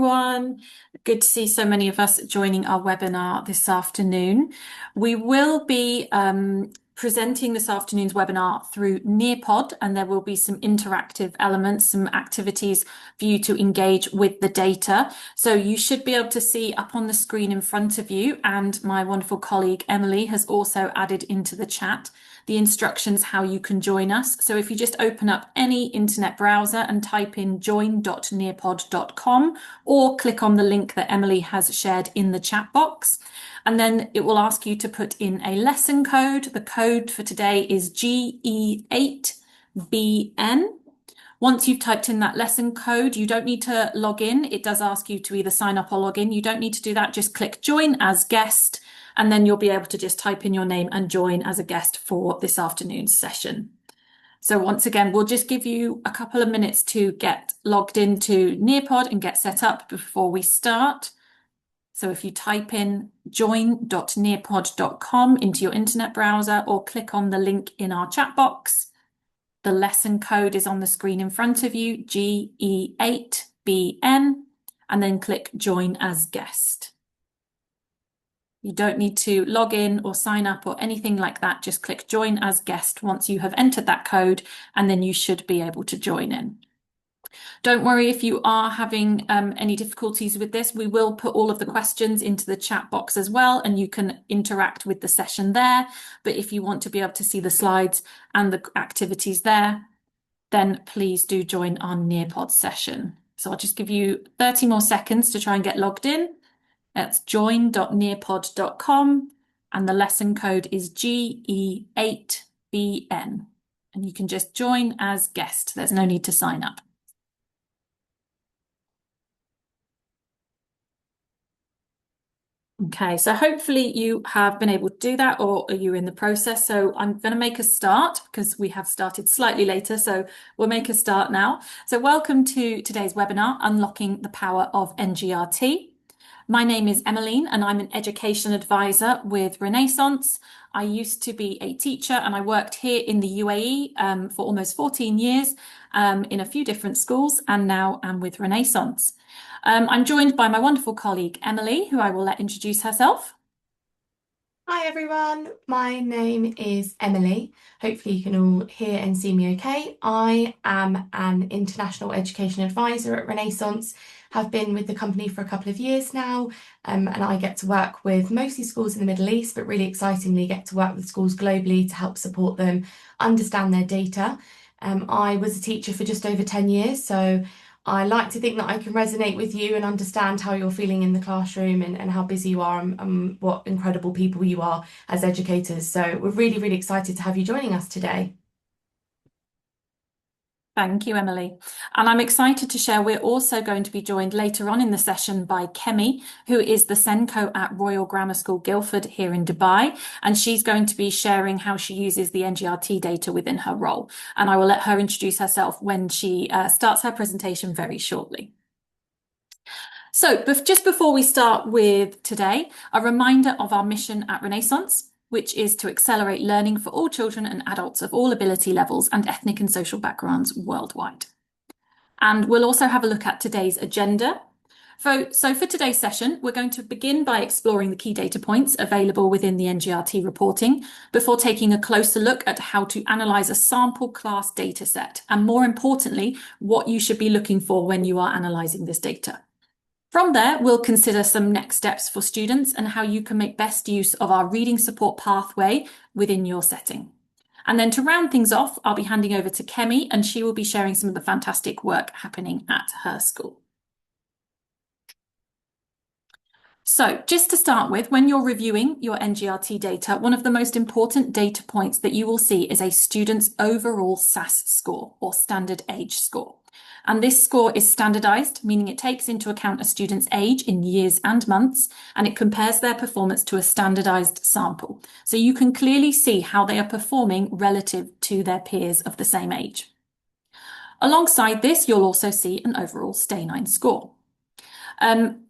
everyone. Good to see so many of us joining our webinar this afternoon. We will be presenting this afternoon's webinar through Nearpod, and there will be some interactive elements, some activities for you to engage with the data. So you should be able to see up on the screen in front of you, and my wonderful colleague Emily has also added into the chat the instructions how you can join us. So if you just open up any internet browser and type in join.nearpod.com or click on the link that Emily has shared in the chat box, and then it will ask you to put in a lesson code. The code for today is GE8BN. Once you've typed in that lesson code, you don't need to log in. It does ask you to either sign up or log in. You don't need to do that. Just click join as guest, and then you'll be able to just type in your name and join as a guest for this afternoon's session. So once again, we'll just give you a couple of minutes to get logged into Nearpod and get set up before we start. So if you type in join.nearpod.com into your internet browser or click on the link in our chat box, the lesson code is on the screen in front of you, GE8BN, and then click join as guest. You don't need to log in or sign up or anything like that. Just click join as guest once you have entered that code, and then you should be able to join in. Don't worry if you are having any difficulties with this. We will put all of the questions into the chat box as well, and you can interact with the session there. But if you want to be able to see the slides and the activities there, then please do join our Nearpod session. So I'll just give you 30 more seconds to try and get logged in. That's join.nearpod.com, and the lesson code is GE8BN. And you can just join as guest. There's no need to sign up. Okay, so hopefully you have been able to do that, or are you in the process? So I'm going to make a start because we have started slightly later, so we'll make a start now. So welcome to today's webinar, Unlocking the Power of NGRT. My name is Emmeline, and I'm an education advisor with Renaissance. I used to be a teacher, and I worked here in the UAE for almost 14 years in a few different schools, and now I'm with Renaissance. I'm joined by my wonderful colleague, Emily, who I will let introduce herself. Hi everyone, my name is Emily. Hopefully you can all hear and see me okay. I am an international education advisor at Renaissance, have been with the company for a couple of years now, and I get to work with mostly schools in the Middle East, but really excitingly get to work with schools globally to help support them understand their data. I was a teacher for just over 10 years, so I like to think that I can resonate with you and understand how you're feeling in the classroom and how busy you are and what incredible people you are as educators. So we're really, really excited to have you joining us today. Thank you, Emily. And I'm excited to share we're also going to be joined later on in the session by Kemi, who is the SENCo at Royal Grammar School Guildford here in Dubai. And she's going to be sharing how she uses the NGRT data within her role. And I will let her introduce herself when she starts her presentation very shortly. So just before we start with today, a reminder of our mission at Renaissance, which is to accelerate learning for all children and adults of all ability levels and ethnic and social backgrounds worldwide. And we'll also have a look at today's agenda. So for today's session, we're going to begin by exploring the key data points available within the NGRT reporting before taking a closer look at how to analyse a sample class data set, and more importantly, what you should be looking for when you are analysing this data. From there, we'll consider some next steps for students and how you can make best use of our reading support pathway within your setting. And then to round things off, I'll be handing over to Kemi, and she will be sharing some of the fantastic work happening at her school. So just to start with, when you're reviewing your NGRT data, one of the most important data points that you will see is a student's overall SAS score, or standard age score. And this score is standardized, meaning it takes into account a student's age in years and months, and it compares their performance to a standardized sample. So you can clearly see how they are performing relative to their peers of the same age. Alongside this, you'll also see an overall Stay9 score.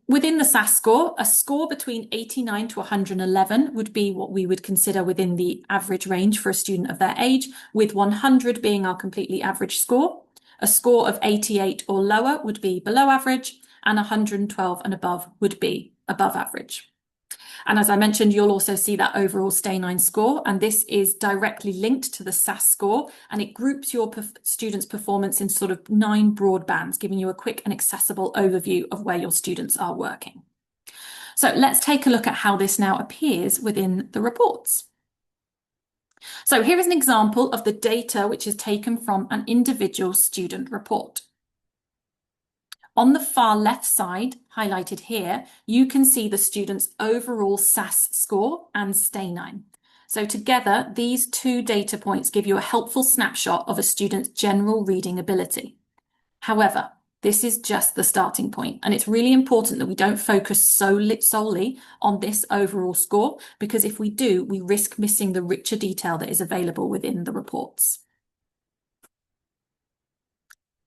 Within the SAS score, a score between 89 to 111 would be what we would consider within the average range for a student of their age, with 100 being our completely average score. A score of 88 or lower would be below average, and 112 and above would be above average. And as I mentioned, you'll also see that overall Stay9 score, and this is directly linked to the SAS score, and it groups your students' performance in sort of 9 broad bands, giving you a quick and accessible overview of where your students are working. So let's take a look at how this now appears within the reports. So here is an example of the data which is taken from an individual student report. On the far left side, highlighted here, you can see the student's overall SAS score and Stay9. So together, these 2 data points give you a helpful snapshot of a student's general reading ability. However, this is just the starting point, and it's really important that we don't focus solely on this overall score, because if we do, we risk missing the richer detail that is available within the reports.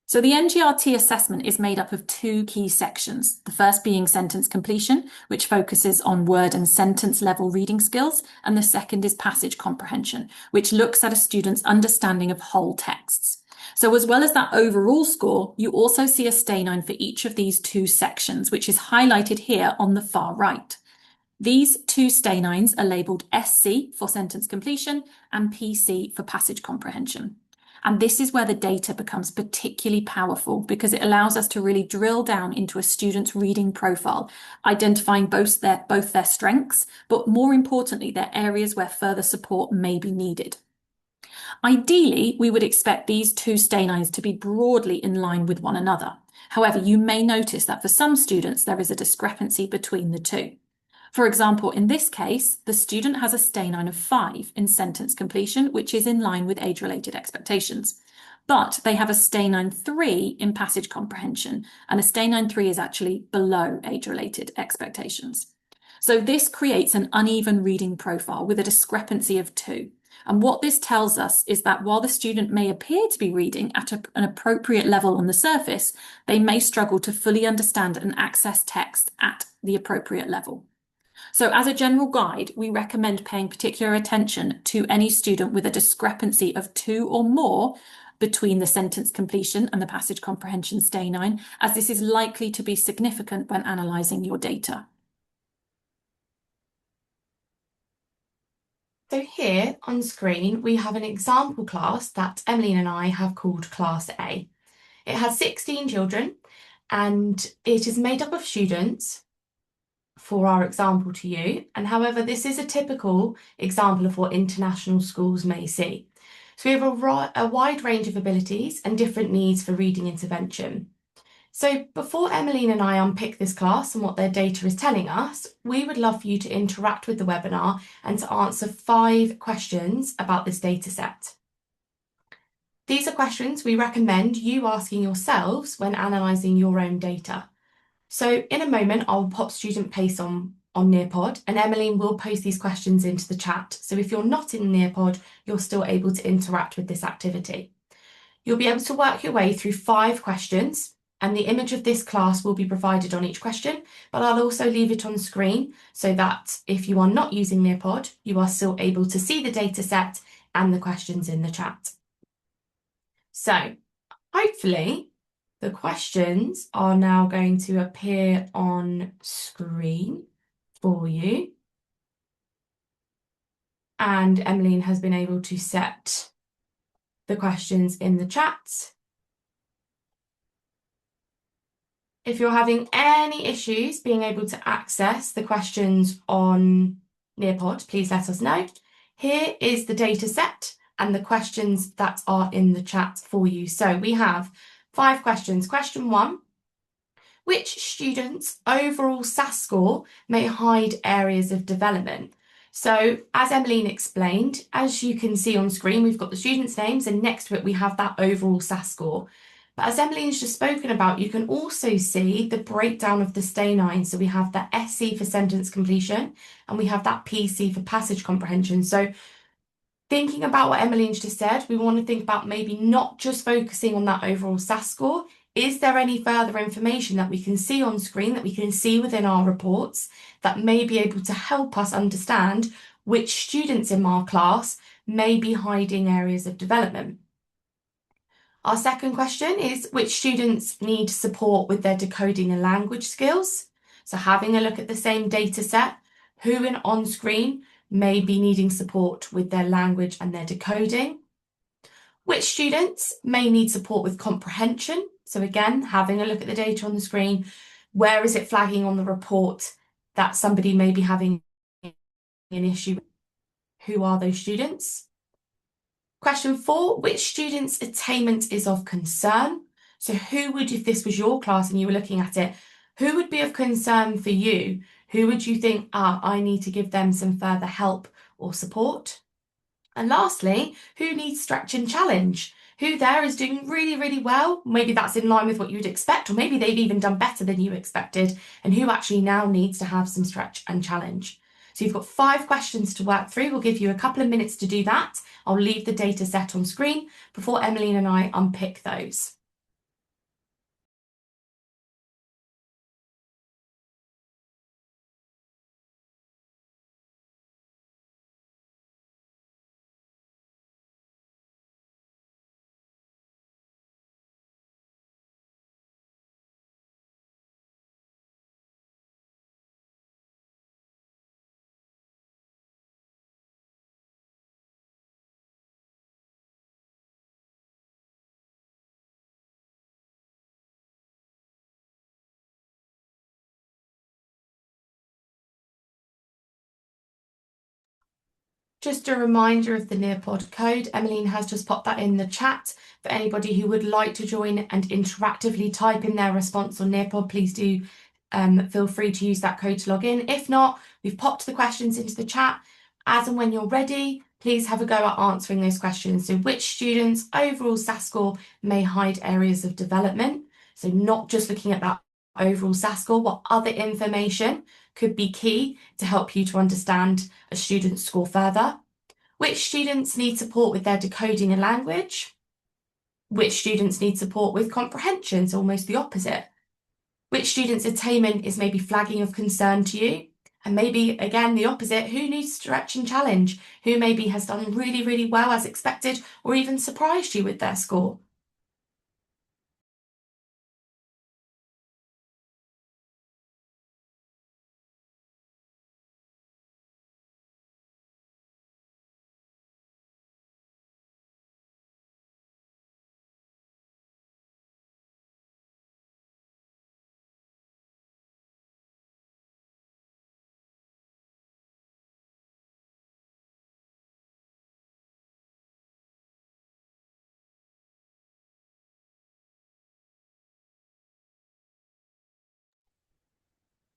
So the NGRT assessment is made up of 2 key sections, the first being sentence completion, which focuses on word and sentence level reading skills, and the second is passage comprehension, which looks at a student's understanding of whole texts. So as well as that overall score, you also see a Stay9 for each of these 2 sections, which is highlighted here on the far right. These 2 Stay9s are labelled SC for sentence completion and PC for passage comprehension. And this is where the data becomes particularly powerful, because it allows us to really drill down into a student's reading profile, identifying both their strengths, but more importantly, their areas where further support may be needed. Ideally, we would expect these 2 Stay9s to be broadly in line with one another. However, you may notice that for some students, there is a discrepancy between the 2. For example, in this case, the student has a Stay9 of 5 in sentence completion, which is in line with age-related expectations. But they have a Stay9 3 in passage comprehension, and a Stay9 3 is actually below age-related expectations. So this creates an uneven reading profile with a discrepancy of 2. And what this tells us is that while the student may appear to be reading at an appropriate level on the surface, they may struggle to fully understand and access text at the appropriate level. So as a general guide, we recommend paying particular attention to any student with a discrepancy of 2 or more between the sentence completion and the passage comprehension Stay9, as this is likely to be significant when analysing your data. So here on screen, we have an example class that Emmeline and I have called Class A. It has 16 children, and it is made up of students for our example to you. And however, this is a typical example of what international schools may see. So we have a wide range of abilities and different needs for reading intervention. So before Emmeline and I unpick this class and what their data is telling us, we would love for you to interact with the webinar and to answer 5 questions about this data set. These are questions we recommend you asking yourselves when analysing your own data. So in a moment, I'll pop student pace on Nearpod, and Emmeline will post these questions into the chat. So if you're not in Nearpod, you're still able to interact with this activity. You'll be able to work your way through 5 questions, and the image of this class will be provided on each question, but I'll also leave it on screen so that if you are not using Nearpod, you are still able to see the data set and the questions in the chat. So hopefully the questions are now going to appear on screen for you. And Emmeline has been able to set the questions in the chat. If you're having any issues being able to access the questions on Nearpod, please let us know. Here is the data set and the questions that are in the chat for you. So we have 5 questions. Question 1, which student's overall SAS score may hide areas of development? So as Emmeline explained, as you can see on screen, we've got the students' names and next to it we have that overall SAS score. But as Emmeline's just spoken about, you can also see the breakdown of the Stay9. So we have the SC for sentence completion and we have that PC for passage comprehension. So thinking about what Emmeline's just said, we want to think about maybe not just focusing on that overall SAS score. Is there any further information that we can see on screen, that we can see within our reports, that may be able to help us understand which students in our class may be hiding areas of development? Our second question is which students need support with their decoding and language skills? So having a look at the same data set, who in on screen may be needing support with their language and their decoding? Which students may need support with comprehension? So again, having a look at the data on the screen, where is it flagging on the report that somebody may be having an issue? Who are those students? Question 4, which students' attainment is of concern? So who would, if this was your class and you were looking at it, who would be of concern for you? Who would you think, I need to give them some further help or support? And lastly, who needs stretch and challenge? Who there is doing really, really well? Maybe that's in line with what you would expect, or maybe they've even done better than you expected, and who actually now needs to have some stretch and challenge. So you've got 5 questions to work through. We'll give you a couple of minutes to do that. I'll leave the data set on screen before Emmeline and I unpick those. Just a reminder of the Nearpod code. Emmeline has just popped that in the chat. For anybody who would like to join and interactively type in their response on Nearpod, please do feel free to use that code to log in. If not, we've popped the questions into the chat. As and when you're ready, please have a go at answering those questions. So which students' overall SAS score may hide areas of development? So not just looking at that overall SAS score, what other information could be key to help you to understand a student's score further? Which students need support with their decoding and language? Which students need support with comprehension? So almost the opposite. Which students' attainment is maybe flagging of concern to you? And maybe, again, the opposite, who needs stretch and challenge? Who maybe has done really, really well as expected or even surprised you with their score?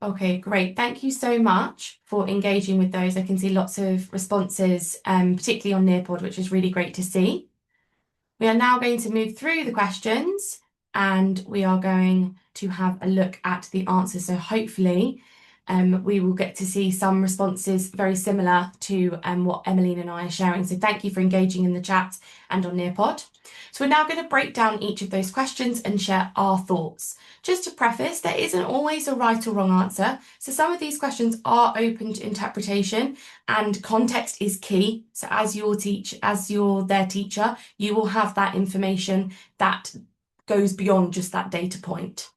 Okay, great. Thank you so much for engaging with those. I can see lots of responses, particularly on Nearpod, which is really great to see. We are now going to move through the questions and we are going to have a look at the answers. So hopefully we will get to see some responses very similar to what Emmeline and I are sharing. So thank you for engaging in the chat and on Nearpod. So we're now going to break down each of those questions and share our thoughts. Just to preface, there isn't always a right or wrong answer. So some of these questions are open to interpretation and context is key. So as you're their teacher, you will have that information that goes beyond just that data point.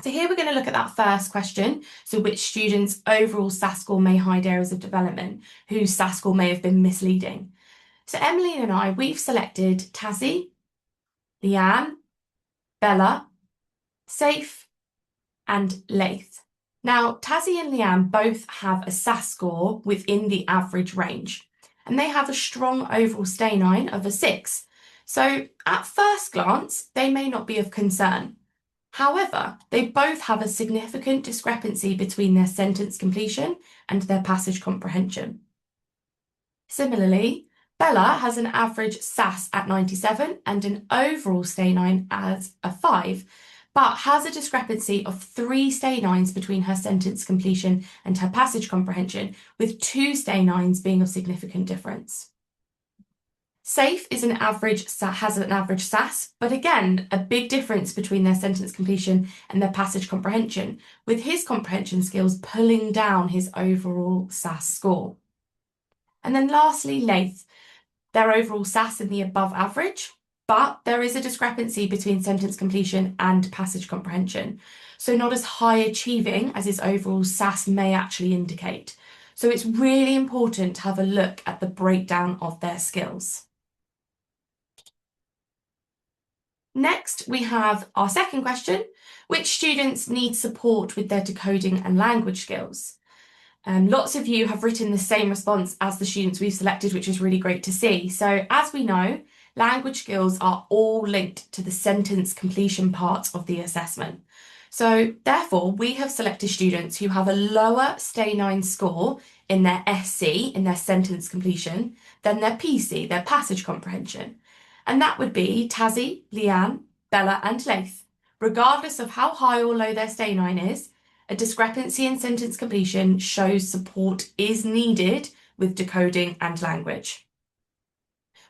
So here we're going to look at that first question. So which students' overall SAS score may hide areas of development, whose SAS score may have been misleading. So Emmeline and I, we've selected Tassie, Leanne, Bella, Safe, and Laith. Now, Tassie and Leanne both have a SAS score within the average range, and they have a strong overall stay9 of a 6. So at first glance, they may not be of concern. However, they both have a significant discrepancy between their sentence completion and their passage comprehension. Similarly, Bella has an average SAS at 97 and an overall stay9 as a 5, but has a discrepancy of 3 stay9s between her sentence completion and her passage comprehension, with 2 stay9s being of significant difference. Safe has an average SAS, but again, a big difference between their sentence completion and their passage comprehension, with his comprehension skills pulling down his overall SAS score. And then lastly, Laith, their overall SAS in the above average, but there is a discrepancy between sentence completion and passage comprehension. So not as high achieving as his overall SAS may actually indicate. So it's really important to have a look at the breakdown of their skills. Next, we have our second question: which students need support with their decoding and language skills? Lots of you have written the same response as the students we've selected, which is really great to see. So as we know, language skills are all linked to the sentence completion part of the assessment. So therefore, we have selected students who have a lower Stay 9 score in their SC, in their sentence completion, than their PC, their passage comprehension. And that would be Tazzy, Leanne, Bella and Laith. Regardless of how high or low their Stay 9 is, a discrepancy in sentence completion shows support is needed with decoding and language.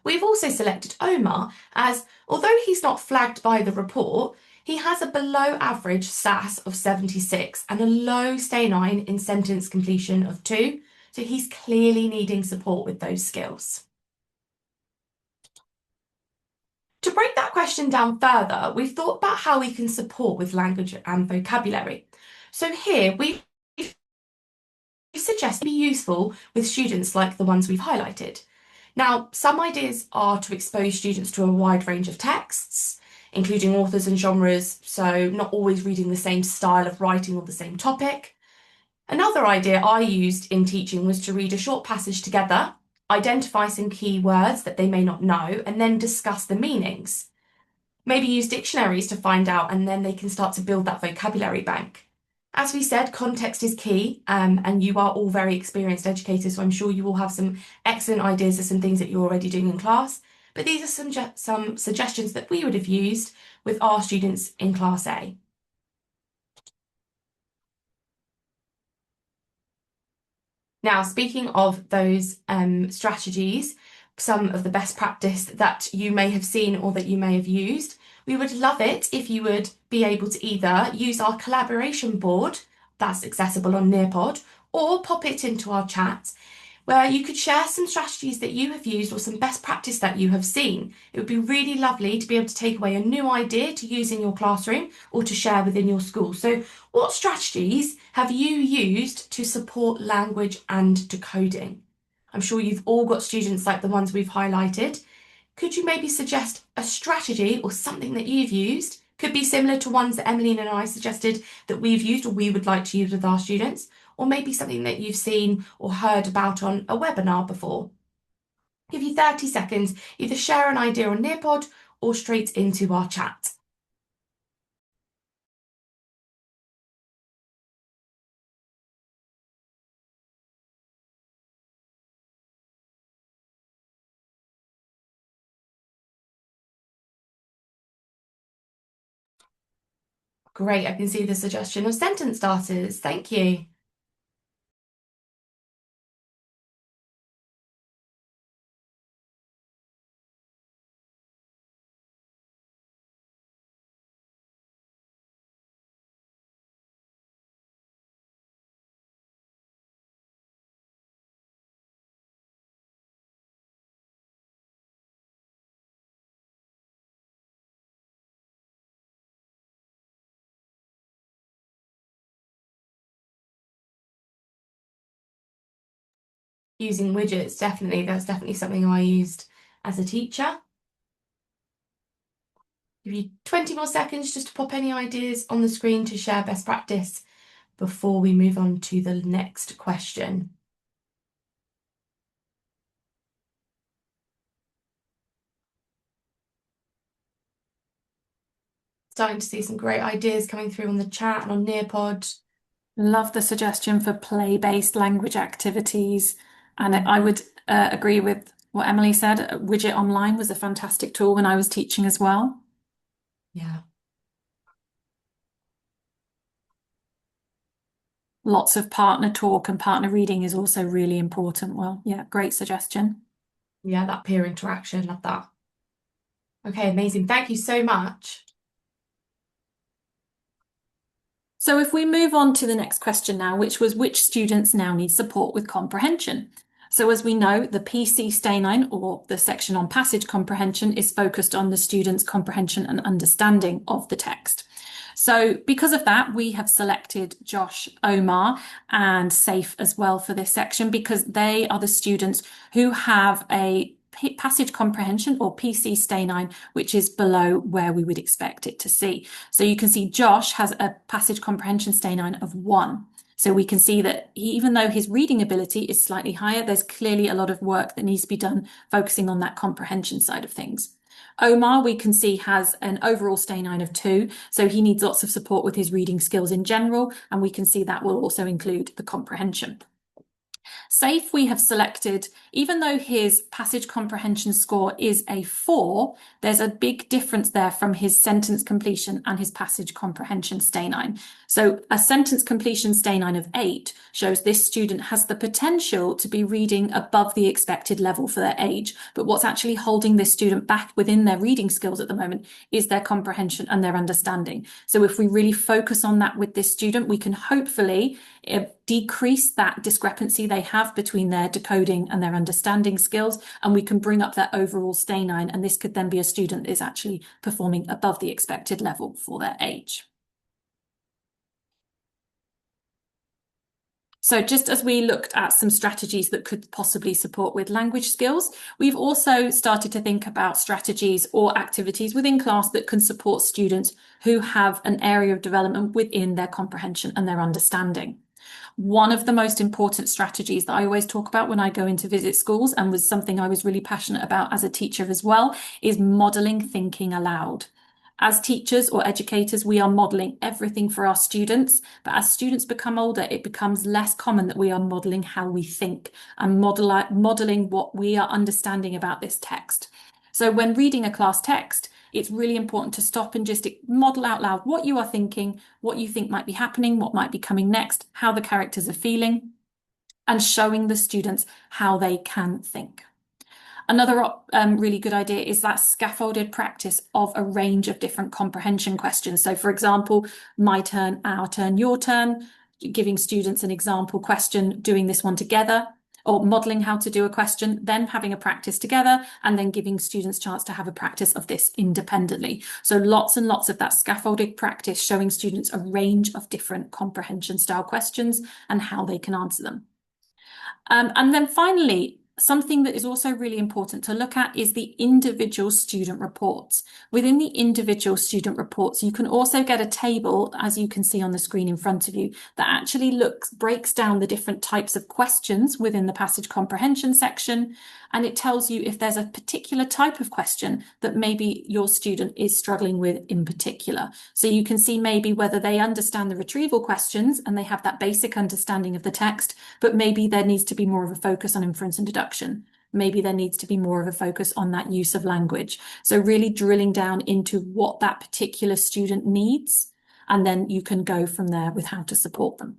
We've also selected Omar as, although he's not flagged by the report, he has a below average SAS of 76 and a low Stay 9 in sentence completion of 2, so he's clearly needing support with those skills. To break that question down further, we've thought about how we can support with language and vocabulary. So here we suggest be useful with students like the ones we've highlighted. Now, some ideas are to expose students to a wide range of texts, including authors and genres, so not always reading the same style of writing or the same topic. Another idea I used in teaching was to read a short passage together, identify some key words that they may not know, and then discuss the meanings. Maybe use dictionaries to find out, and then they can start to build that vocabulary bank. As we said, context is key, and you are all very experienced educators, so I'm sure you will have some excellent ideas of some things that you're already doing in class. But these are some suggestions that we would have used with our students in Class A. Now, speaking of those strategies, some of the best practice that you may have seen or that you may have used, we would love it if you would be able to either use our collaboration board that's accessible on Nearpod, or pop it into our chat, where you could share some strategies that you have used or some best practice that you have seen. It would be really lovely to be able to take away a new idea to use in your classroom or to share within your school. So what strategies have you used to support language and decoding? I'm sure you've all got students like the ones we've highlighted. Could you maybe suggest a strategy or something that you've used? Could be similar to ones that Emmeline and I suggested that we've used or we would like to use with our students, or maybe something that you've seen or heard about on a webinar before. Give you 30 seconds, either share an idea on Nearpod or straight into our chat. Great, I can see the suggestion of sentence starters. Thank you. Using widgets, definitely, that's definitely something I used as a teacher. Give you 20 more seconds just to pop any ideas on the screen to share best practice before we move on to the next question. Starting to see some great ideas coming through on the chat and on Nearpod. Love the suggestion for play-based language activities. And I would agree with what Emily said. Widget Online was a fantastic tool when I was teaching as well. Yeah. Lots of partner talk and partner reading is also really important. Well, yeah, great suggestion. Yeah, that peer interaction, love that. Okay, amazing. Thank you so much. So if we move on to the next question now, which was which students now need support with comprehension? So as we know, the PC stay-9, or the section on passage comprehension, is focused on the student's comprehension and understanding of the text. So because of that, we have selected Josh, Omar, and Safe as well for this section, because they are the students who have a passage comprehension, or PC stay-9, which is below where we would expect it to see. So you can see Josh has a passage comprehension stay-9 of 1. So we can see that even though his reading ability is slightly higher, there's clearly a lot of work that needs to be done focusing on that comprehension side of things. Omar, we can see, has an overall stay-9 of 2, so he needs lots of support with his reading skills in general, and we can see that will also include the comprehension. Safe, we have selected, even though his passage comprehension score is a 4, there's a big difference there from his sentence completion and his passage comprehension stay-9. So a sentence completion stay-9 of 8 shows this student has the potential to be reading above the expected level for their age, but what's actually holding this student back within their reading skills at the moment is their comprehension and their understanding. So if we really focus on that with this student, we can hopefully decrease that discrepancy they have between their decoding and their understanding skills, and we can bring up their overall stay-9, and this could then be a student that is actually performing above the expected level for their age. So just as we looked at some strategies that could possibly support with language skills, we've also started to think about strategies or activities within class that can support students who have an area of development within their comprehension and their understanding. One of the most important strategies that I always talk about when I go in to visit schools, and was something I was really passionate about as a teacher as well, is modelling thinking aloud. As teachers or educators, we are modelling everything for our students, but as students become older, it becomes less common that we are modelling how we think and modelling what we are understanding about this text. So when reading a class text, it's really important to stop and just model out loud what you are thinking, what you think might be happening, what might be coming next, how the characters are feeling, and showing the students how they can think. Another really good idea is that scaffolded practice of a range of different comprehension questions. So for example, my turn, our turn, your turn, giving students an example question, doing this one together, or modelling how to do a question, then having a practice together, and then giving students a chance to have a practice of this independently. So lots and lots of that scaffolded practice, showing students a range of different comprehension style questions and how they can answer them. And then finally, something that is also really important to look at is the individual student reports. Within the individual student reports, you can also get a table, as you can see on the screen in front of you, that actually breaks down the different types of questions within the passage comprehension section, and it tells you if there's a particular type of question that maybe your student is struggling with in particular. So you can see maybe whether they understand the retrieval questions and they have that basic understanding of the text, but maybe there needs to be more of a focus on inference and deduction. Maybe there needs to be more of a focus on that use of language. So really drilling down into what that particular student needs, and then you can go from there with how to support them.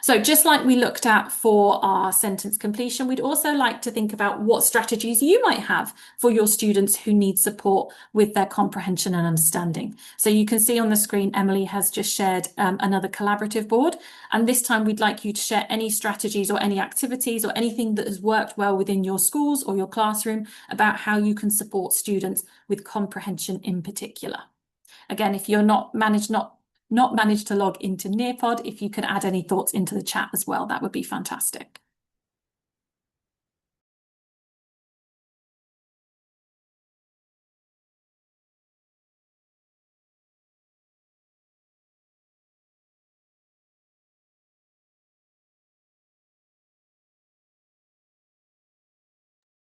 So just like we looked at for our sentence completion, we'd also like to think about what strategies you might have for your students who need support with their comprehension and understanding. So you can see on the screen, Emily has just shared another collaborative board. And this time we'd like you to share any strategies or any activities or anything that has worked well within your schools or your classroom about how you can support students with comprehension in particular. Again, if you're not managed to log into Nearpod, if you could add any thoughts into the chat as well, that would be fantastic.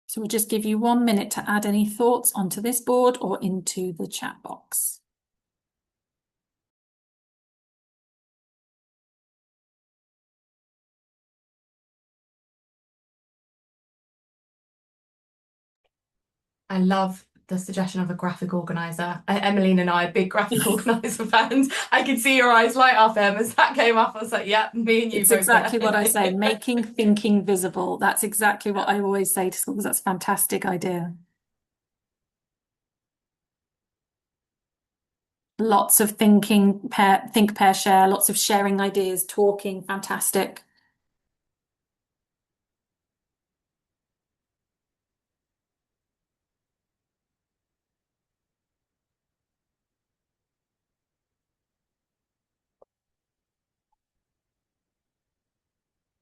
So we'll just give you 1 minute to add any thoughts onto this board or into the chat box. I love the suggestion of a graphic organizer. Emmeline and I are big graphic organizer fans. I could see your eyes light up, Em, as that came up. I was like, yeah, me and you It's both exactly there. what I say, making thinking visible. That's exactly what I always say to schools. That's a fantastic idea. Lots of thinking, think, pair, share, lots of sharing ideas, talking, fantastic.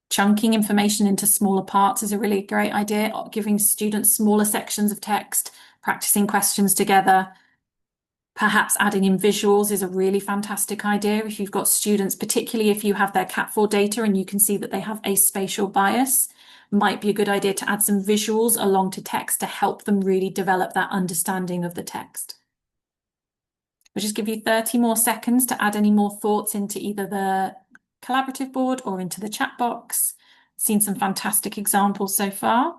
Chunking information into smaller parts is a really great idea. Giving students smaller sections of text, practicing questions together. Perhaps adding in visuals is a really fantastic idea. If you've got students, particularly if you have their Cat4 data and you can see that they have a spatial bias, might be a good idea to add some visuals along to text to help them really develop that understanding of the text. We'll just give you 30 more seconds to add any more thoughts into either the collaborative board or into the chat box. Seen some fantastic examples so far.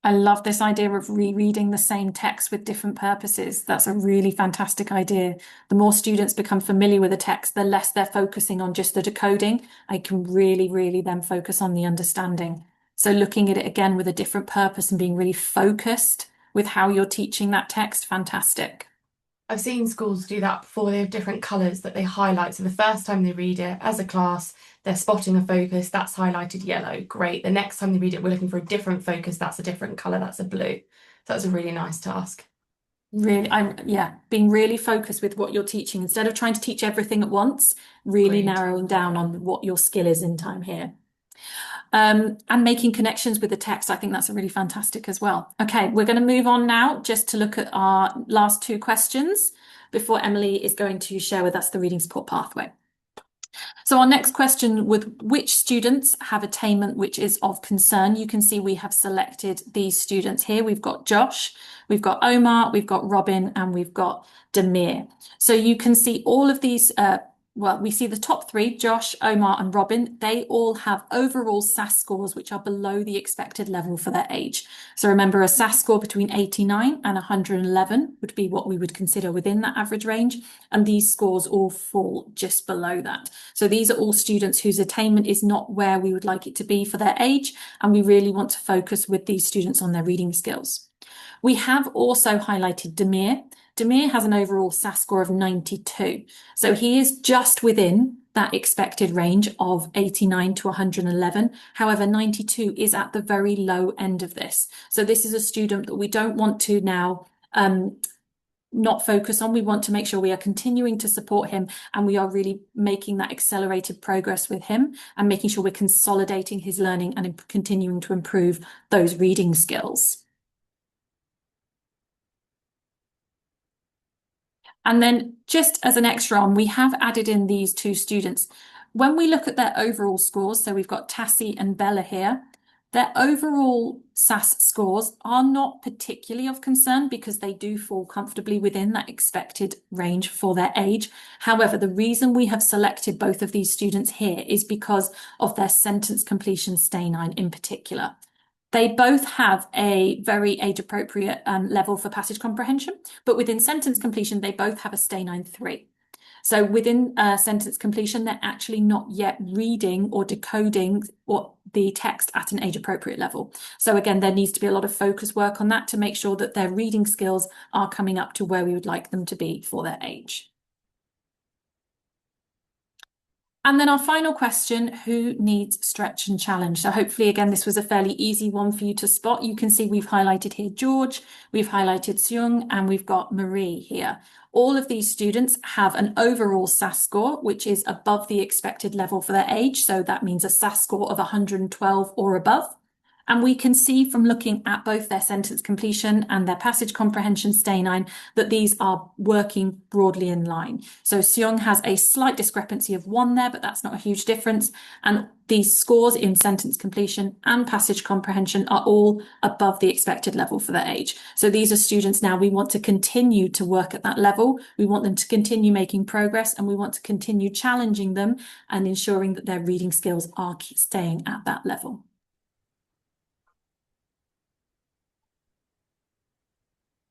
I love this idea of rereading the same text with different purposes. That's a really fantastic idea. The more students become familiar with the text, the less they're focusing on just the decoding. I can really then focus on the understanding. So looking at it again with a different purpose and being really focused with how you're teaching that text, fantastic. I've seen schools do that before. They have different colours that they highlight. So the first time they read it as a class, they're spotting a focus, that's highlighted yellow. Great. The next time they read it, we're looking for a different focus, that's a different colour, that's a blue. So that's a really nice task. Really, being really focused with what you're teaching instead of trying to teach everything at once, really Agreed. narrowing down on what your skill is in time here. And making connections with the text, I think that's really fantastic as well. Okay, we're going to move on now just to look at our last two questions before Emily is going to share with us the reading support pathway. So our next question, with which students have attainment which is of concern? You can see we have selected these students here. We've got Josh, we've got Omar, we've got Robin, and we've got Demir. So you can see all of these, we see the top three, Josh, Omar, and Robin. They all have overall SAS scores which are below the expected level for their age. So remember, a SAS score between 89 and 111 would be what we would consider within that average range. And these scores all fall just below that. So these are all students whose attainment is not where we would like it to be for their age. And we really want to focus with these students on their reading skills. We have also highlighted Demir. Demir has an overall SAS score of 92. So he is just within that expected range of 89 to 111. However, 92 is at the very low end of this. So this is a student that we don't want to now not focus on. We want to make sure we are continuing to support him and we are really making that accelerated progress with him and making sure we're consolidating his learning and continuing to improve those reading skills. And then just as an extra on, we have added in these two students. When we look at their overall scores, so we've got Tassie and Bella here, their overall SAS scores are not particularly of concern because they do fall comfortably within that expected range for their age. However, the reason we have selected both of these students here is because of their sentence completion stay 9 in particular. They both have a very age-appropriate level for passage comprehension, but within sentence completion, they both have a stay 9-3. So within sentence completion, they're actually not yet reading or decoding the text at an age-appropriate level. So again, there needs to be a lot of focus work on that to make sure that their reading skills are coming up to where we would like them to be for their age. And then our final question, who needs stretch and challenge? So hopefully, again, this was a fairly easy one for you to spot. You can see we've highlighted here George, we've highlighted Seung, and we've got Marie here. All of these students have an overall SAS score, which is above the expected level for their age. So that means a SAS score of 112 or above. And we can see from looking at both their sentence completion and their passage comprehension stay 9 that these are working broadly in line. So Seung has a slight discrepancy of 1 there, but that's not a huge difference. And these scores in sentence completion and passage comprehension are all above the expected level for their age. So these are students now we want to continue to work at that level. We want them to continue making progress and we want to continue challenging them and ensuring that their reading skills are staying at that level.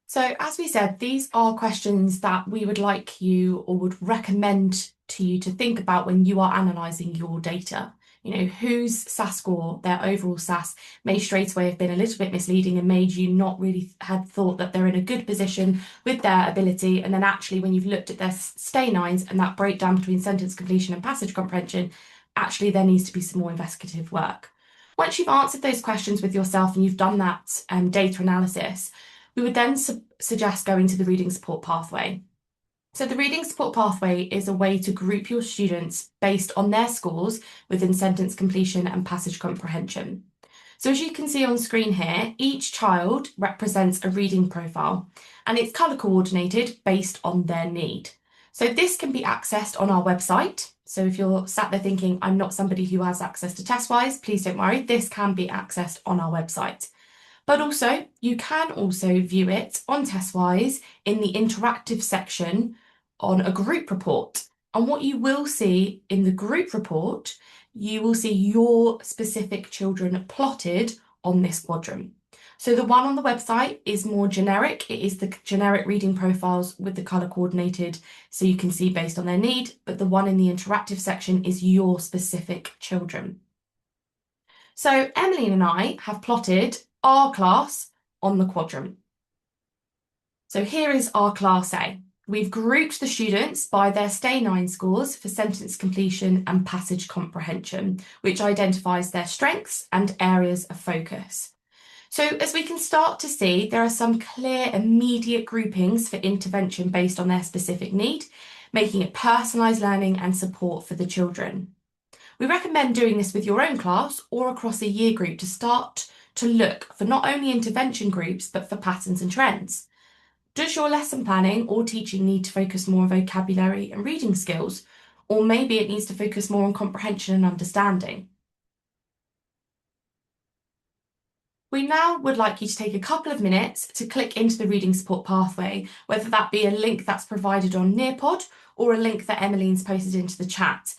So as we said, these are questions that we would like you or would recommend to you to think about when you are analysing your data. You know, whose SAS score, their overall SAS, may straight away have been a little bit misleading and made you not really had thought that they're in a good position with their ability. And then actually when you've looked at their stay 9s and that breakdown between sentence completion and passage comprehension, actually there needs to be some more investigative work. Once you've answered those questions with yourself and you've done that data analysis, We would then suggest going to the reading support pathway. So the reading support pathway is a way to group your students based on their scores within sentence completion and passage comprehension. So as you can see on screen here, each child represents a reading profile and it's colour coordinated based on their need. So this can be accessed on our website. So if you're sat there thinking, I'm not somebody who has access to TestWise, please don't worry, this can be accessed on our website. But also, you can also view it on TestWise in the interactive section on a group report. And what you will see in the group report, you will see your specific children plotted on this quadrant. So the one on the website is more generic. It is the generic reading profiles with the colour coordinated, so you can see based on their need, but the one in the interactive section is your specific children. So Emmeline and I have plotted our class on the quadrant. So here is our class A. We've grouped the students by their Stay 9 scores for sentence completion and passage comprehension, which identifies their strengths and areas of focus. So as we can start to see, there are some clear immediate groupings for intervention based on their specific need, making it personalised learning and support for the children. We recommend doing this with your own class or across a year group to start to look for not only intervention groups, but for patterns and trends. Does your lesson planning or teaching need to focus more on vocabulary and reading skills? Or maybe it needs to focus more on comprehension and understanding. We now would like you to take a couple of minutes to click into the reading support pathway, whether that be a link that's provided on Nearpod or a link that Emmeline's posted into the chat,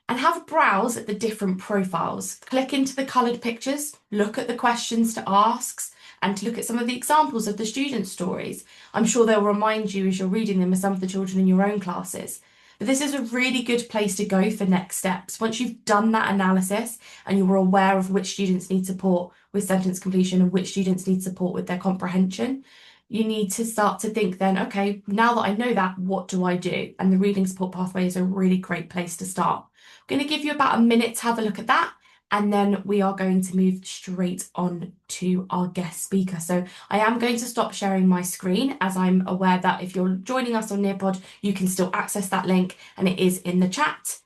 and have a browse at the different profiles. Click into the coloured pictures, look at the questions to ask, and to look at some of the examples of the student stories. I'm sure they'll remind you as you're reading them of some of the children in your own classes. But this is a really good place to go for next steps. Once you've done that analysis and you're aware of which students need support with sentence completion and which students need support with their comprehension, you need to start to think then, okay, now that I know that, what do I do? And the reading support pathway is a really great place to start. I'm going to give you about a minute to have a look at that, and then we are going to move straight on to our guest speaker. So I am going to stop sharing my screen, as I'm aware that if you're joining us on Nearpod, you can still access that link and it is in the chat.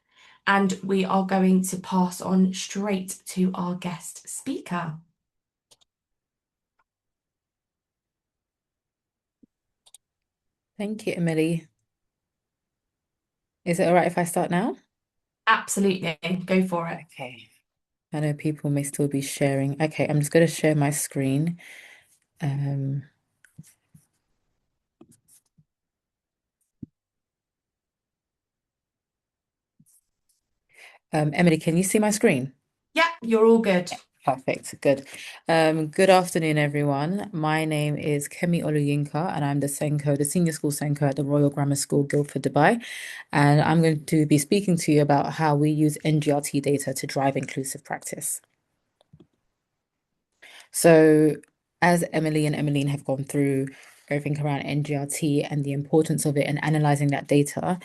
And we are going to pass on straight to our guest speaker. Thank you, Emily. Is it all right if I start now? Absolutely, go for it. Okay. I know people may still be sharing. Okay, I'm just going to share my screen. Emily, can you see my screen? Yeah, you're all good. Perfect, good. Good afternoon, everyone. My name is Kemi Oluyinka, and I'm the SENCo, the Senior School SENCo at the Royal Grammar School, Guildford, Dubai. And I'm going to be speaking to you about how we use NGRT data to drive inclusive practice. So, as Emily and Emmeline have gone through everything around NGRT and the importance of it and analyzing that data,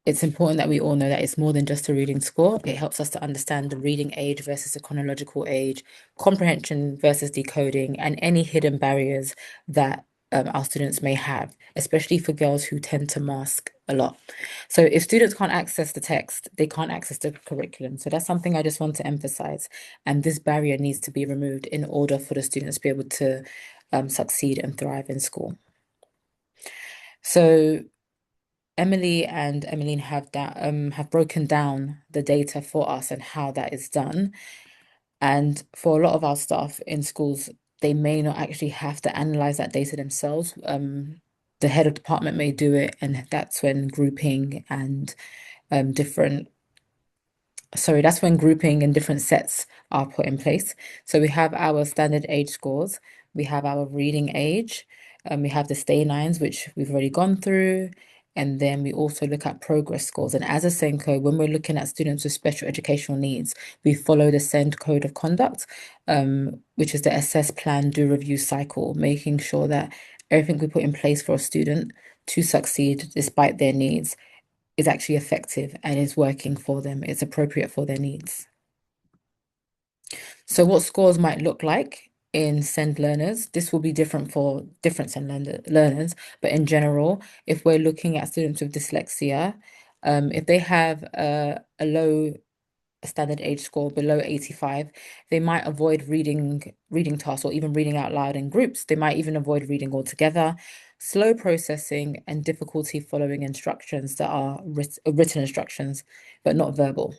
it's important that we all know that it's more than just a reading score. It helps us to understand the reading age versus the chronological age, comprehension versus decoding, and any hidden barriers that our students may have, especially for girls who tend to mask a lot. So if students can't access the text, they can't access the curriculum. So that's something I just want to emphasize. And this barrier needs to be removed in order for the students to be able to succeed and thrive in school. So Emily and Emmeline have broken down the data for us and how that is done. And for a lot of our staff in schools, they may not actually have to analyze that data themselves. The head of department may do it, and that's when grouping and that's when grouping and different sets are put in place. So we have our standard age scores, we have our reading age, we have the stay nines, which we've already gone through. And then we also look at progress scores. And as a SENCo, when we're looking at students with special educational needs, we follow the SEND Code of Conduct, which is the assess, plan, do, review cycle, making sure that everything we put in place for a student to succeed despite their needs is actually effective and is working for them. It's appropriate for their needs. So what scores might look like in SEND learners. This will be different for different SEND learners, but in general, if we're looking at students with dyslexia, if they have a low standard age score below 85, they might avoid reading tasks or even reading out loud in groups. They might even avoid reading altogether. Slow processing and difficulty following instructions that are written instructions, but not verbal.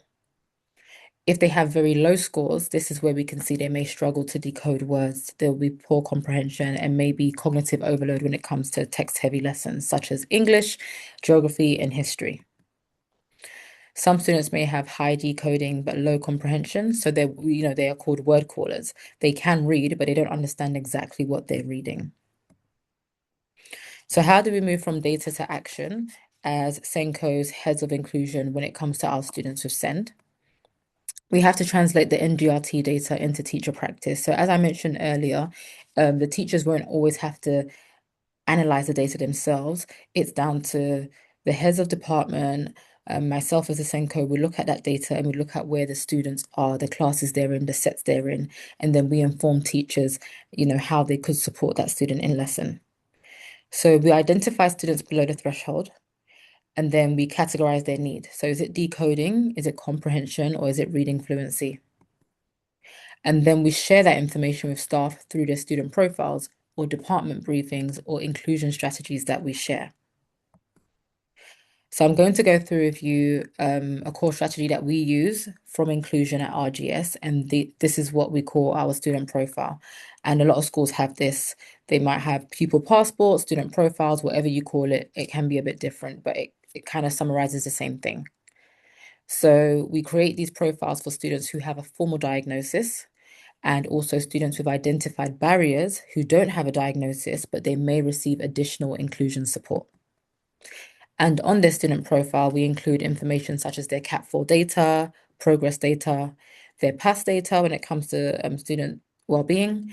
If they have very low scores, this is where we can see they may struggle to decode words. There'll be poor comprehension and maybe cognitive overload when it comes to text-heavy lessons, such as English, geography, and history. Some students may have high decoding but low comprehension, so they are called word callers. They can read, but they don't understand exactly what they're reading. So how do we move from data to action as SENCo's heads of inclusion when it comes to our students with SEND? We have to translate the NGRT data into teacher practice. So as I mentioned earlier, the teachers won't always have to analyze the data themselves. It's down to the heads of department, myself as a SENCo. We look at that data and we look at where the students are, the classes they're in, the sets they're in, and then we inform teachers, how they could support that student in lesson. So we identify students below the threshold, and then we categorize their need. So is it decoding, is it comprehension, or is it reading fluency? And then we share that information with staff through their student profiles or department briefings or inclusion strategies that we share. So I'm going to go through with you a core strategy that we use from inclusion at RGS, and this is what we call our student profile. And a lot of schools have this. They might have pupil passports, student profiles, whatever you call it. It can be a bit different, but it kind of summarizes the same thing. So we create these profiles for students who have a formal diagnosis and also students with identified barriers who don't have a diagnosis, but they may receive additional inclusion support. And on their student profile, we include information such as their CAT4 data, progress data, their past data when it comes to student well-being,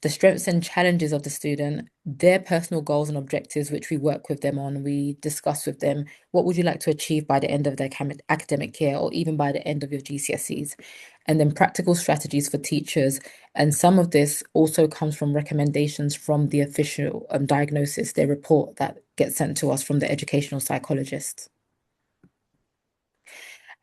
the strengths and challenges of the student, their personal goals and objectives, which we work with them on. We discuss with them, what would you like to achieve by the end of their academic year or even by the end of your GCSEs? And then practical strategies for teachers. And some of this also comes from recommendations from the official diagnosis, their report that gets sent to us from the educational psychologist.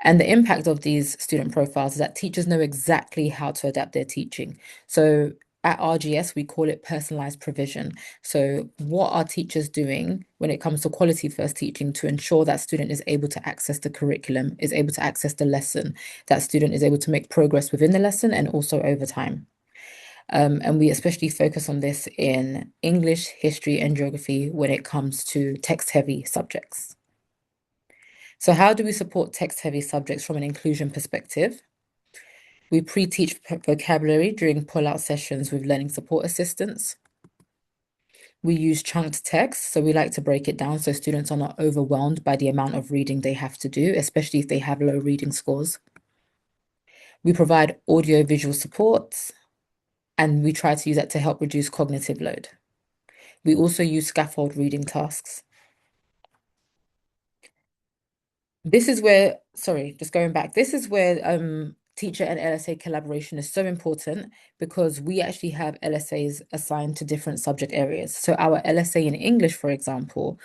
And the impact of these student profiles is that teachers know exactly how to adapt their teaching. So at RGS, we call it personalized provision. So what are teachers doing when it comes to quality first teaching to ensure that student is able to access the curriculum, is able to access the lesson, that student is able to make progress within the lesson and also over time. And we especially focus on this in English, history, and geography when it comes to text-heavy subjects. So how do we support text-heavy subjects from an inclusion perspective? We pre-teach vocabulary during pull-out sessions with learning support assistants. We use chunked text, so we like to break it down so students are not overwhelmed by the amount of reading they have to do, especially if they have low reading scores. We provide audio-visual supports, and we try to use that to help reduce cognitive load. We also use scaffold reading tasks. This is where, just going back, this is where teacher and LSA collaboration is so important because we actually have LSAs assigned to different subject areas. So our LSA in English, for example,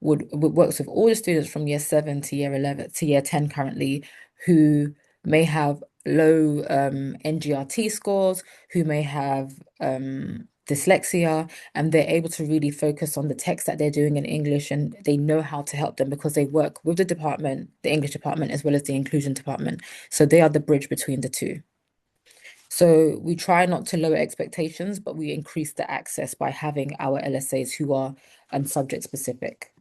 works with all the students from year 7 to year 11 to year 10 currently who may have low NGRT scores, who may have dyslexia, and they're able to really focus on the text that they're doing in English, and they know how to help them because they work with the department, the English department, as well as the inclusion department. So they are the bridge between the two. So we try not to lower expectations, but we increase the access by having our LSAs who are subject specific.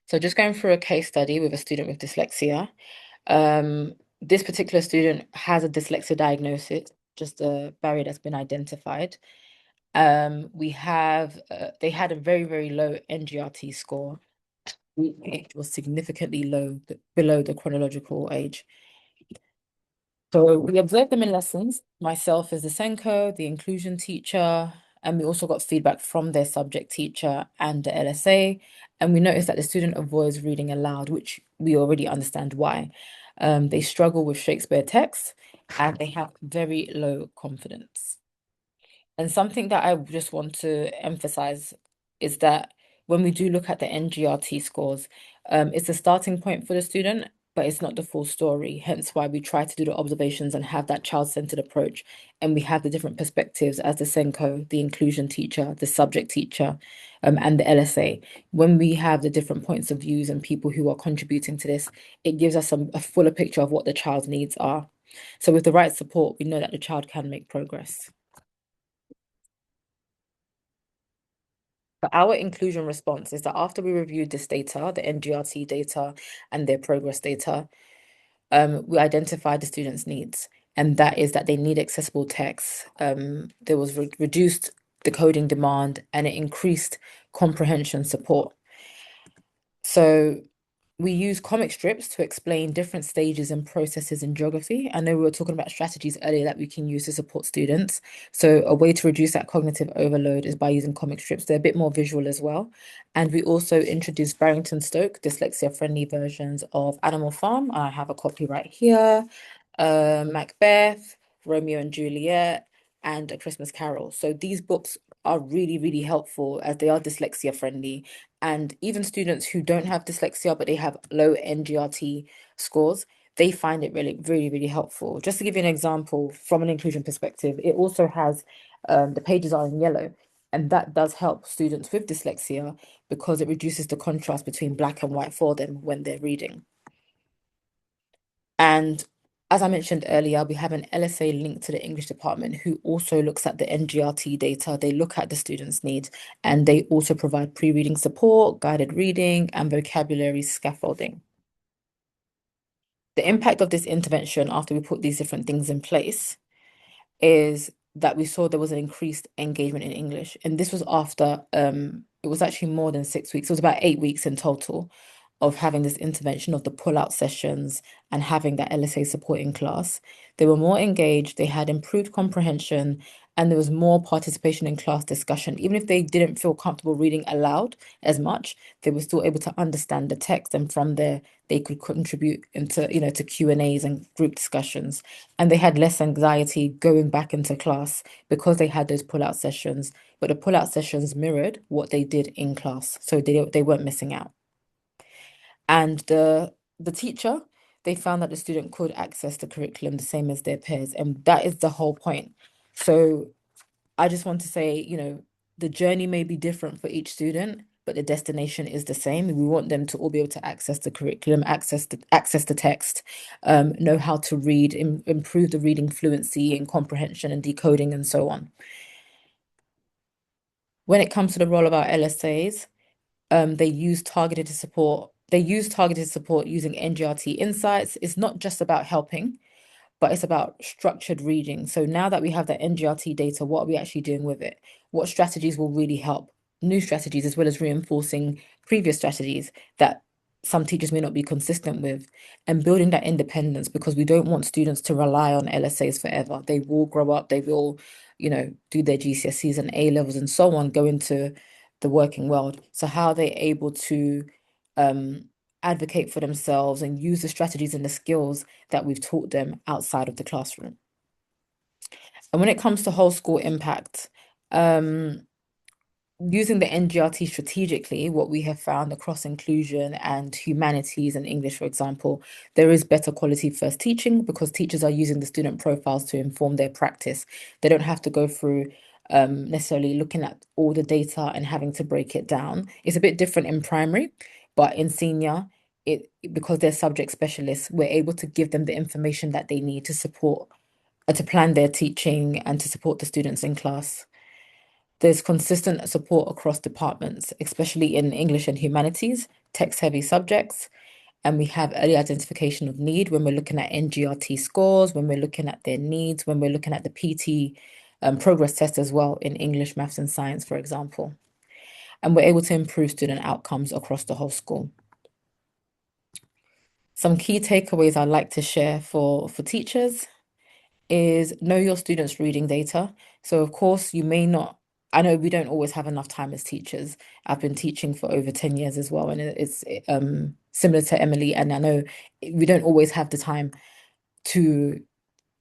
So just going through a case study with a student with dyslexia. This particular student has a dyslexia diagnosis, just a barrier that's been identified. They had a very, very low NGRT score. It was significantly below the chronological age. So we observed them in lessons, myself as the SENCo, the inclusion teacher, and we also got feedback from their subject teacher and the LSA. And we noticed that the student avoids reading aloud, which we already understand why. They struggle with Shakespeare text, and they have very low confidence. And something that I just want to emphasize is that when we do look at the NGRT scores, it's a starting point for the student, but it's not the full story. Hence why we try to do the observations and have that child-centered approach. And we have the different perspectives as the SENCo, the inclusion teacher, the subject teacher, and the LSA. When we have the different points of views and people who are contributing to this, it gives us a fuller picture of what the child's needs are. So with the right support, we know that the child can make progress. But our inclusion response is that after we reviewed this data, the NGRT data and their progress data, we identified the students' needs, and that is that they need accessible text. There was reduced decoding demand, and it increased comprehension support. So we use comic strips to explain different stages and processes in geography. I know we were talking about strategies earlier that we can use to support students. So a way to reduce that cognitive overload is by using comic strips. They're a bit more visual as well. And we also introduced Barrington Stoke, dyslexia-friendly versions of Animal Farm. I have a copy right here. Macbeth, Romeo and Juliet, and A Christmas Carol. So these books are really, really helpful as they are dyslexia friendly. And even students who don't have dyslexia, but they have low NGRT scores, they find it really, really, really helpful. Just to give you an example from an inclusion perspective, it also has the pages are in yellow. And that does help students with dyslexia because it reduces the contrast between black and white for them when they're reading. And as I mentioned earlier, we have an LSA linked to the English department who also looks at the NGRT data. They look at the students' needs, and they also provide pre-reading support, guided reading, and vocabulary scaffolding. The impact of this intervention after we put these different things in place is that we saw there was an increased engagement in English. And this was after, it was actually more than 6 weeks. It was about 8 weeks in total of having this intervention of the pull-out sessions and having that LSA support in class. They were more engaged, they had improved comprehension, and there was more participation in class discussion. Even if they didn't feel comfortable reading aloud as much, they were still able to understand the text, and from there they could contribute into, to Q&As and group discussions. And they had less anxiety going back into class because they had those pull-out sessions, but the pull-out sessions mirrored what they did in class, so they weren't missing out. And the teacher, they found that the student could access the curriculum the same as their peers, and that is the whole point. So I just want to say, the journey may be different for each student, but the destination is the same. We want them to all be able to access the curriculum, access the text, know how to read, improve the reading fluency and comprehension and decoding and so on. When it comes to the role of our LSAs, they use targeted support. They use targeted support using NGRT insights. It's not just about helping, but it's about structured reading. So now that we have that NGRT data, what are we actually doing with it? What strategies will really help? New strategies, as well as reinforcing previous strategies that some teachers may not be consistent with, and building that independence, because we don't want students to rely on LSAs forever. They will grow up, they will, do their GCSEs and A levels and so on, go into the working world. So how are they able to advocate for themselves and use the strategies and the skills that we've taught them outside of the classroom? And when it comes to whole school impact, using the NGRT strategically, what we have found across inclusion and humanities and English, for example, there is better quality first teaching because teachers are using the student profiles to inform their practice. They don't have to go through necessarily looking at all the data and having to break it down. It's a bit different in primary, but in senior, because they're subject specialists, we're able to give them the information that they need to support, to plan their teaching and to support the students in class. There's consistent support across departments, especially in English and humanities, text-heavy subjects. And we have early identification of need when we're looking at NGRT scores, when we're looking at their needs, when we're looking at the PT progress test as well in English, maths, and science, for example. And we're able to improve student outcomes across the whole school. Some key takeaways I'd like to share for teachers is know your students' reading data. So of course, I know we don't always have enough time as teachers. I've been teaching for over 10 years as well, and it's similar to Emily, and I know we don't always have the time to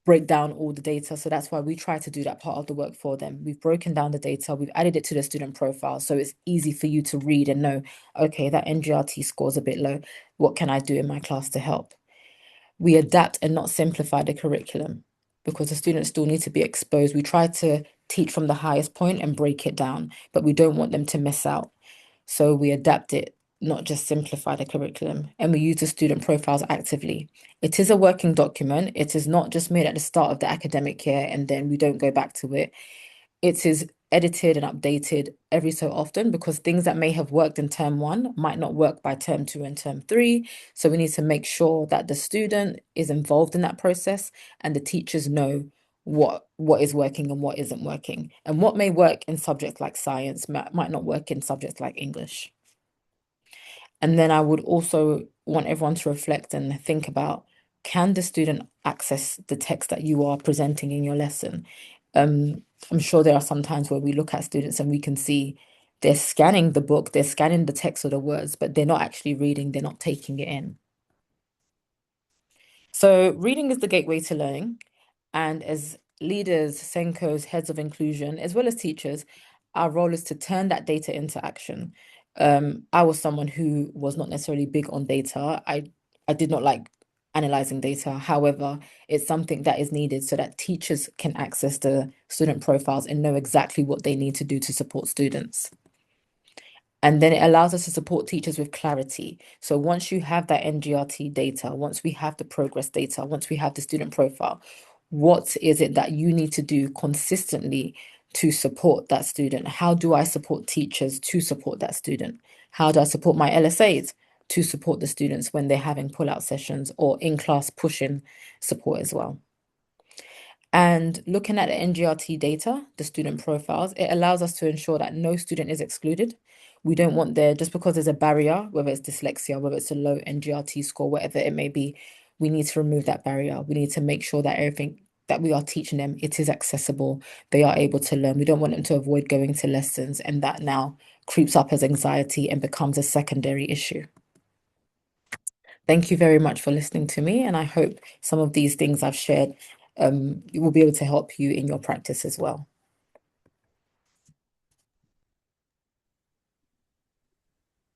break down all the data. So that's why we try to do that part of the work for them. We've broken down the data, we've added it to the student profile. So it's easy for you to read and know, okay, that NGRT score's a bit low. What can I do in my class to help? We adapt and not simplify the curriculum because the students still need to be exposed. We try to teach from the highest point and break it down, but we don't want them to miss out. So we adapt it, not just simplify the curriculum. And we use the student profiles actively. It is a working document. It is not just made at the start of the academic year and then we don't go back to it. It is edited and updated every so often because things that may have worked in term 1 might not work by term 2 and term 3. So we need to make sure that the student is involved in that process and the teachers know what is working and what isn't working. And what may work in subjects like science might not work in subjects like English. And then I would also want everyone to reflect and think about, can the student access the text that you are presenting in your lesson? I'm sure there are some times where we look at students and we can see they're scanning the book, they're scanning the text or the words, but they're not actually reading, they're not taking it in. So reading is the gateway to learning. And as leaders, SENCos, heads of inclusion, as well as teachers, our role is to turn that data into action. I was someone who was not necessarily big on data. I did not like analyzing data. However, it's something that is needed so that teachers can access the student profiles and know exactly what they need to do to support students. And then it allows us to support teachers with clarity. So once you have that NGRT data, once we have the progress data, once we have the student profile, what is it that you need to do consistently to support that student? How do I support teachers to support that student? How do I support my LSAs to support the students when they're having pull-out sessions or in-class push-in support as well? And looking at the NGRT data, the student profiles, it allows us to ensure that no student is excluded. We don't want there, just because there's a barrier, whether it's dyslexia, whether it's a low NGRT score, whatever it may be, we need to remove that barrier. We need to make sure that everything that we are teaching them, it is accessible. They are able to learn. We don't want them to avoid going to lessons, and that now creeps up as anxiety and becomes a secondary issue. Thank you very much for listening to me, and I hope some of these things I've shared will be able to help you in your practice as well.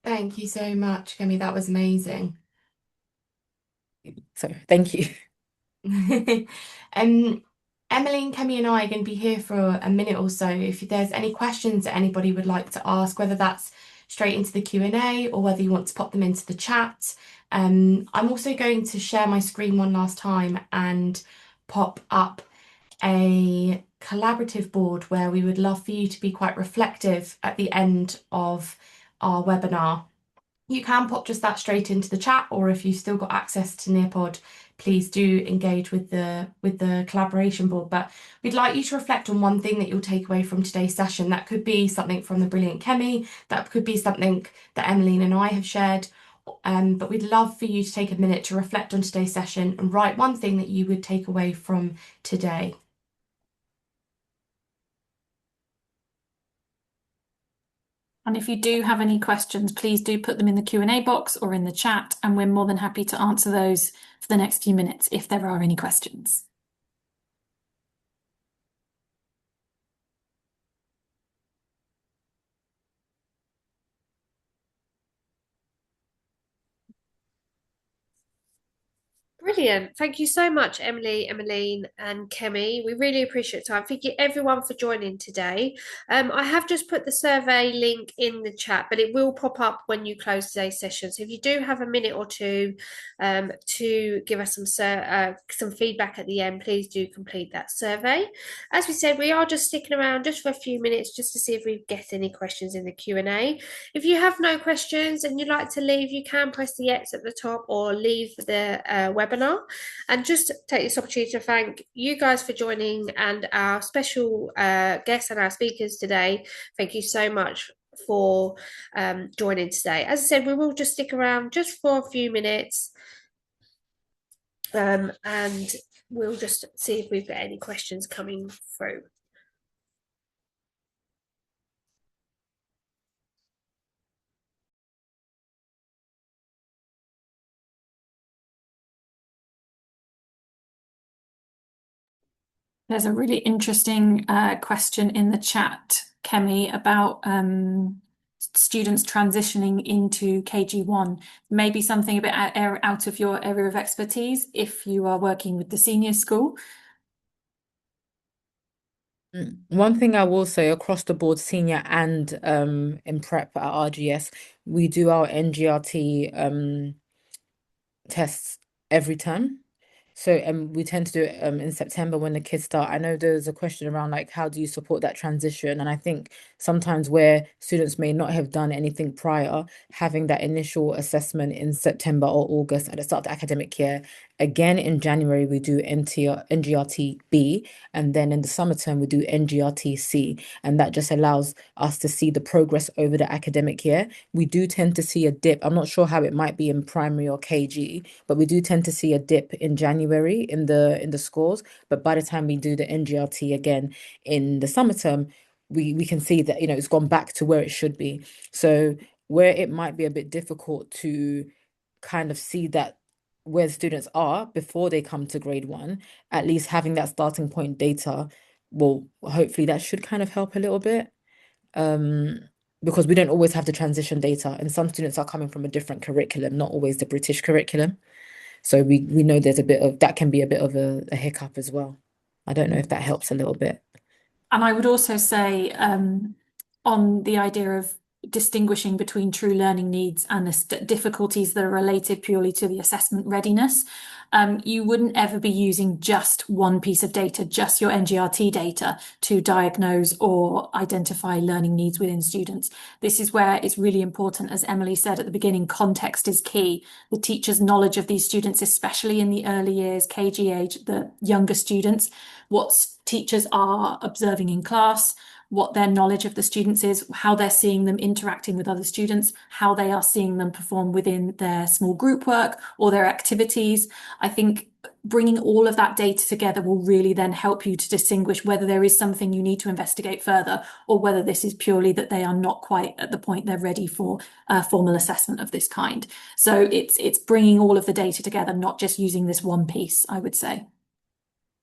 Thank you so much, Kemi. That was amazing. So thank you. Emmeline, Kemi, and I are going to be here for a minute or so. If there's any questions that anybody would like to ask, whether that's straight into the Q&A or whether you want to pop them into the chat. I'm also going to share my screen one last time and pop up a collaborative board where we would love for you to be quite reflective at the end of our webinar. You can pop just that straight into the chat, or if you've still got access to Nearpod, please do engage with the collaboration board. But we'd like you to reflect on one thing that you'll take away from today's session. That could be something from the brilliant Kemi, that could be something that Emmeline and I have shared. But we'd love for you to take a minute to reflect on today's session and write one thing that you would take away from today. And if you do have any questions, please do put them in the Q&A box or in the chat, and we're more than happy to answer those for the next few minutes if there are any questions. Brilliant. Thank you so much, Emily, Emmeline, and Kemi. We really appreciate your time. Thank you everyone for joining today. I have just put the survey link in the chat, but it will pop up when you close today's session. So if you do have a minute or two to give us some feedback at the end, please do complete that survey. As we said, we are just sticking around just for a few minutes just to see if we get any questions in the Q&A. If you have no questions and you'd like to leave, you can press the X at the top or leave the webinar. And just take this opportunity to thank you guys for joining and our special guests and our speakers today. Thank you so much for joining today. As I said, we will just stick around just for a few minutes and we'll just see if we've got any questions coming through. There's a really interesting question in the chat, Kemi, about students transitioning into KG1. Maybe something a bit out of your area of expertise if you are working with the senior school. One thing I will say across the board, senior and in prep at RGS, we do our NGRT tests every term. So we tend to do it in September when the kids start. I know there's a question around like how do you support that transition? And I think sometimes where students may not have done anything prior, having that initial assessment in September or August at the start of the academic year. Again, in January, we do NGRT B, and then in the summer term, we do NGRT C. And that just allows us to see the progress over the academic year. We do tend to see a dip. I'm not sure how it might be in primary or KG, but we do tend to see a dip in January in the scores. But by the time we do the NGRT again in the summer term, we can see that, you know, it's gone back to where it should be. So where it might be a bit difficult to kind of see that where students are before they come to grade 1, at least having that starting point data will hopefully that should kind of help a little bit. Because we don't always have the transition data, and some students are coming from a different curriculum, not always the British curriculum. So we know there's a bit of that can be a bit of a hiccup as well. I don't know if that helps a little bit. And I would also say on the idea of distinguishing between true learning needs and the difficulties that are related purely to the assessment readiness, you wouldn't ever be using just one piece of data, just your NGRT data, to diagnose or identify learning needs within students. This is where it's really important, as Emily said at the beginning, context is key. The teacher's knowledge of these students, especially in the early years, KG age, the younger students, what teachers are observing in class, what their knowledge of the students is, how they're seeing them interacting with other students, how they are seeing them perform within their small group work or their activities. I think bringing all of that data together will really then help you to distinguish whether there is something you need to investigate further or whether this is purely that they are not quite at the point they're ready for a formal assessment of this kind. So it's bringing all of the data together, not just using this one piece, I would say.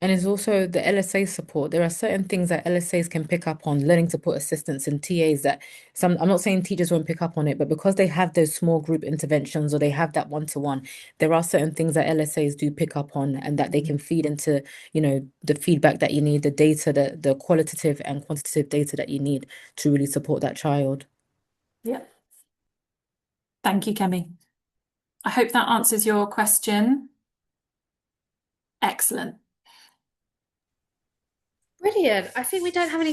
And it's also the LSA support. There are certain things that LSAs can pick up on, learning support assistants and TAs that I'm not saying teachers won't pick up on it, but because they have those small group interventions or they have that one-to-one, there are certain things that LSAs do pick up on and that they can feed into, you know, the feedback that you need, the data, the qualitative and quantitative data that you need to really support that child. Yeah. Thank you, Kemi. I hope that answers your question. Excellent. Brilliant. I think we don't have any